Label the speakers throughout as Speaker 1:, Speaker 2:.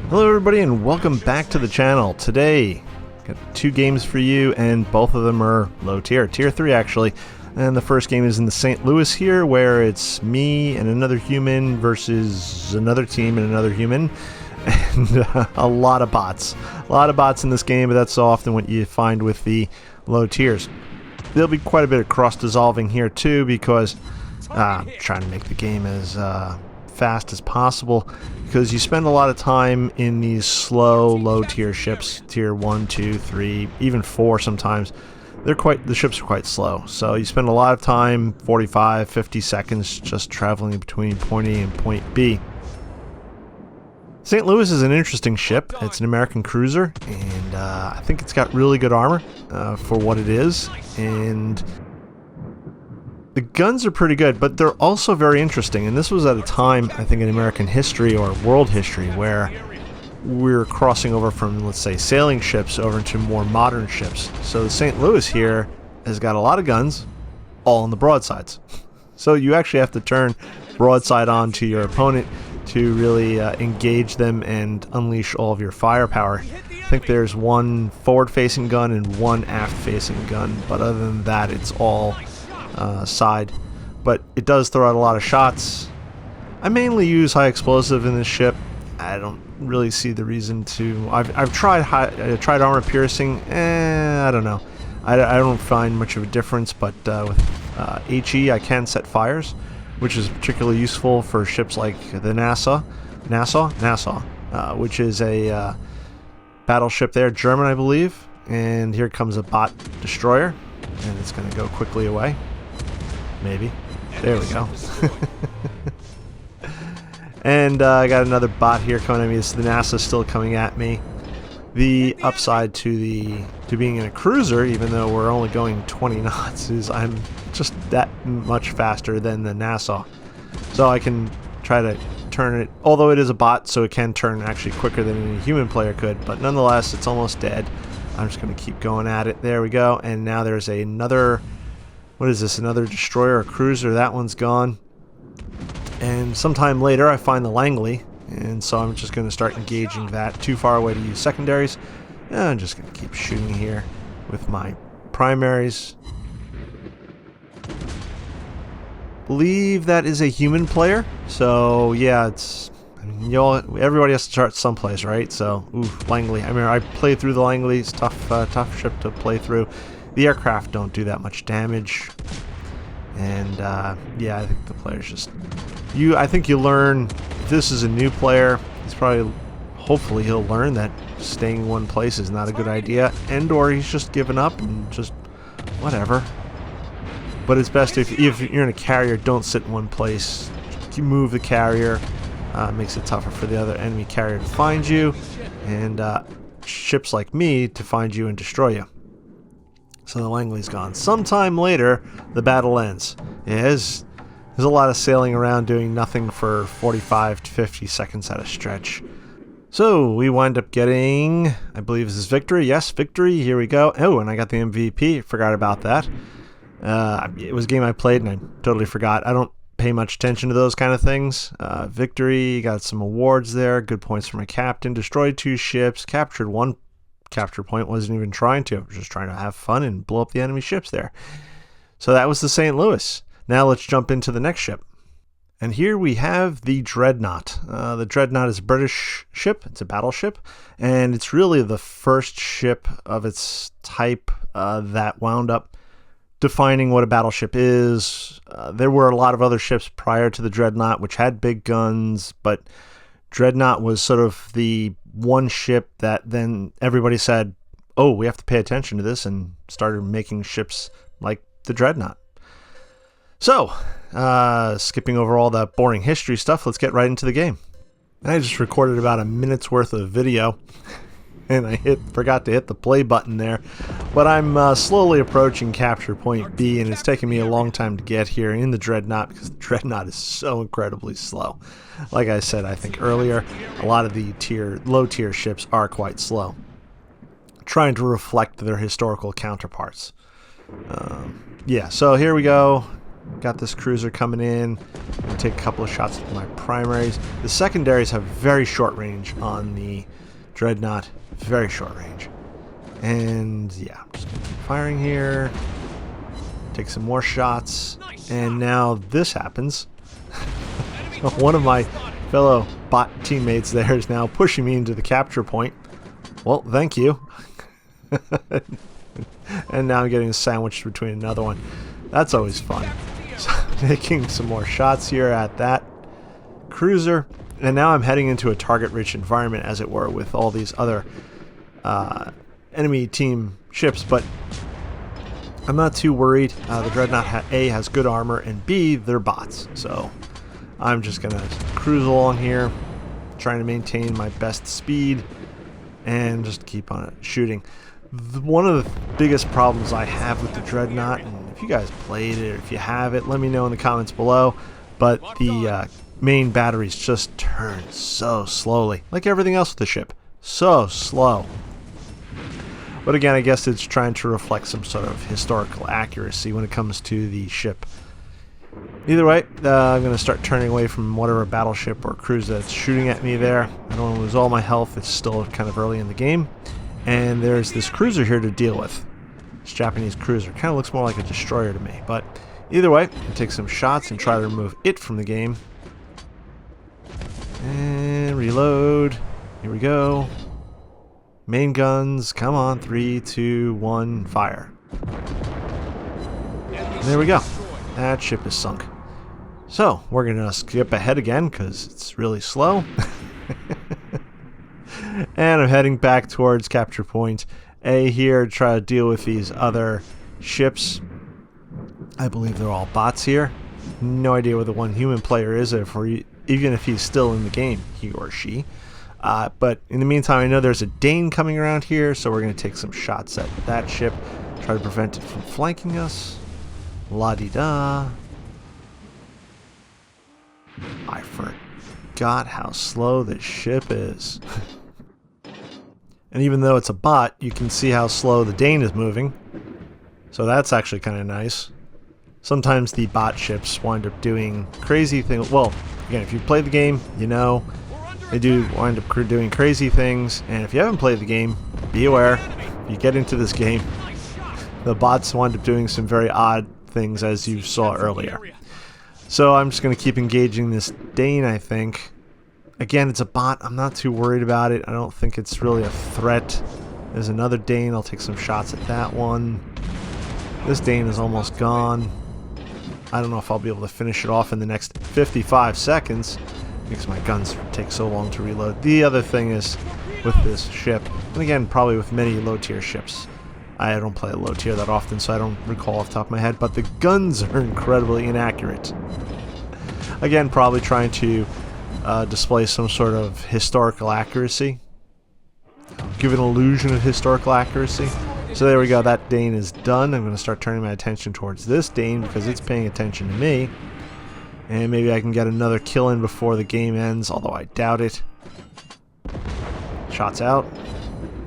Speaker 1: Hello everybody and welcome back to the channel. Today, got two games for you and both of them are low tier, tier 3 actually. And the first game is in the St. Louis here where it's me and another human versus another team and another human. And a lot of bots. A lot of bots in this game, but that's often what you find with the low tiers. There'll be quite a bit of cross-dissolving here too because I'm trying to make the game as fast as possible because you spend a lot of time in these slow low tier ships, tier 1, 2, 3, even 4 sometimes. The ships are quite slow, so you spend a lot of time, 45, 50 seconds just traveling between point A and point B. St. Louis is an interesting ship. It's an American cruiser, and I think it's got really good armor for what it is, and the guns are pretty good, but they're also very interesting. And this was at a time, I think, in American history or world history where we're crossing over from, let's say, sailing ships over into more modern ships. So the St. Louis here has got a lot of guns, all on the broadsides. So you actually have to turn broadside on to your opponent to really engage them and unleash all of your firepower. I think there's one forward-facing gun and one aft-facing gun, but other than that, it's all side. But it does throw out a lot of shots. I mainly use high explosive in this ship. I don't really see the reason to. I've tried tried armor piercing. I don't know. I don't find much of a difference. But with HE, I can set fires, which is particularly useful for ships like the Nassau, which is a battleship there, German, I believe. And here comes a bot destroyer, and it's going to go quickly away. Maybe. There we go. And I got another bot here coming at me. This is the NASA still coming at me. The upside to being in a cruiser, even though we're only going 20 knots, is I'm just that much faster than the Nassau. So I can try to turn it, although it is a bot, so it can turn actually quicker than any human player could, but nonetheless, it's almost dead. I'm just going to keep going at it. There we go. And now there's another, what is this, another destroyer or cruiser. That one's gone. And sometime later, I find the Langley, and so I'm just going to start engaging that. Too far away to use secondaries. And I'm just going to keep shooting here with my primaries. Believe that is a human player. So yeah, it's, I mean, everybody has to start someplace, right? So, ooh, Langley. I mean, I played through the Langley. It's tough ship to play through. The aircraft don't do that much damage. And yeah, I think the players just, I think you learn, if this is a new player, hopefully he'll learn that staying in one place is not a good idea, and or he's just given up and just whatever. But it's best if you're in a carrier, don't sit in one place. You move the carrier, makes it tougher for the other enemy carrier to find you, and ships like me to find you and destroy you. So the Langley's gone. Sometime later, the battle ends. Yeah, there's a lot of sailing around doing nothing for 45 to 50 seconds at a stretch. So we wind up getting, I believe this is victory. Yes, victory. Here we go. Oh, and I got the MVP. Forgot about that. It was a game I played and I totally forgot. I don't pay much attention to those kind of things. Victory. Got some awards there. Good points for my captain. Destroyed 2 ships. Captured 1 capture point. Wasn't even trying to. I was just trying to have fun and blow up the enemy ships there. So that was the St. Louis. Now let's jump into the next ship. And here we have the Dreadnought. The Dreadnought is a British ship. It's a battleship. And it's really the first ship of its type that wound up defining what a battleship is. There were a lot of other ships prior to the Dreadnought which had big guns, but Dreadnought was sort of the one ship that then everybody said, oh, we have to pay attention to this, and started making ships like the Dreadnought. So, skipping over all that boring history stuff, let's get right into the game. I just recorded about a minute's worth of video, and I forgot to hit the play button there. But I'm slowly approaching capture point B, and it's taken me a long time to get here in the Dreadnought because the Dreadnought is so incredibly slow. Like I said, I think earlier, a lot of the low-tier ships are quite slow, trying to reflect their historical counterparts. Yeah, so here we go. Got this cruiser coming in. And take a couple of shots with my primaries. The secondaries have very short range on the Dreadnought. Very short range. And yeah, I'm just going to keep firing here. Take some more shots. And now this happens. One of my fellow bot teammates there is now pushing me into the capture point. Well, thank you. And now I'm getting sandwiched between another one. That's always fun. So, making some more shots here at that cruiser. And now I'm heading into a target-rich environment, as it were, with all these other enemy team ships. But I'm not too worried. The Dreadnought A has good armor, and B, they're bots. So I'm just going to cruise along here, trying to maintain my best speed, and just keep on shooting. One of the biggest problems I have with the Dreadnought, and if you guys played it or if you have it, let me know in the comments below, but the main batteries just turn so slowly, like everything else with the ship. So slow. But again, I guess it's trying to reflect some sort of historical accuracy when it comes to the ship. Either way, I'm going to start turning away from whatever battleship or cruiser that's shooting at me there. I don't want to lose all my health. It's still kind of early in the game. And there's this cruiser here to deal with. This Japanese cruiser. Kind of looks more like a destroyer to me. But either way, I'll take some shots and try to remove it from the game. And reload. Here we go. Main guns. Come on. 3, 2, 1, fire. And there we go. That ship is sunk. So, we're going to skip ahead again because it's really slow. And I'm heading back towards capture point A here to try to deal with these other ships. I believe they're all bots here. No idea where the one human player is, even if he's still in the game, he or she. But in the meantime, I know there's a Dane coming around here, so we're going to take some shots at that ship. Try to prevent it from flanking us. La-di-da. I forgot how slow this ship is. And even though it's a bot, you can see how slow the Dane is moving. So that's actually kind of nice. Sometimes the bot ships wind up doing crazy things. Well, again, if you play the game, you know they do wind up doing crazy things. And if you haven't played the game, be aware. If you get into this game, the bots wind up doing some very odd things, as you saw earlier. So I'm just going to keep engaging this Dane, I think. Again, it's a bot. I'm not too worried about it. I don't think it's really a threat. There's another Dane. I'll take some shots at that one. This Dane is almost gone. I don't know if I'll be able to finish it off in the next 55 seconds because my guns take so long to reload. The other thing is with this ship, and again, probably with many low-tier ships, I don't play low tier that often, so I don't recall off the top of my head, but the guns are incredibly inaccurate. Again, probably trying to display some sort of historical accuracy. Give an illusion of historical accuracy. So there we go, that Dane is done. I'm going to start turning my attention towards this Dane because it's paying attention to me. And maybe I can get another kill in before the game ends, although I doubt it. Shots out.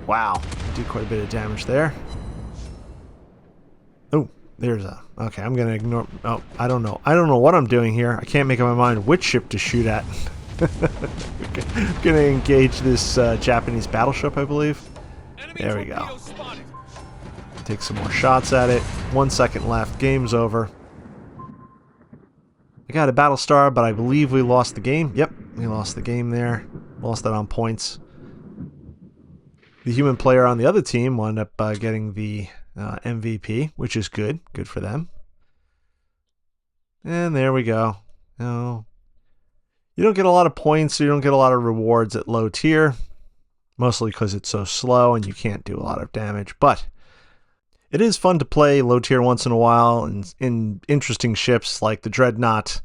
Speaker 1: Wow, did quite a bit of damage there. Oh, there's a... Okay, I'm going to ignore... Oh, I don't know. I don't know what I'm doing here. I can't make up my mind which ship to shoot at. I'm going to engage this Japanese battleship, I believe. There we go. Take some more shots at it. 1 second left. Game's over. I got a battle star, but I believe we lost the game. Yep, we lost the game there. Lost it on points. The human player on the other team wound up getting the MVP, which is good. Good for them. And there we go. No, you don't get a lot of points, so you don't get a lot of rewards at low tier. Mostly because it's so slow and you can't do a lot of damage. But it is fun to play low tier once in a while in interesting ships like the Dreadnought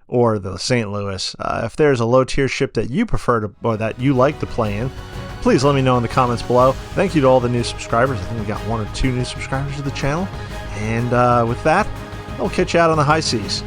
Speaker 1: or the St. Louis. If there's a low tier ship that you prefer to, or that you like to play in, please let me know in the comments below. Thank you to all the new subscribers. I think we got 1 or 2 new subscribers to the channel. And with that, I'll catch you out on the high seas.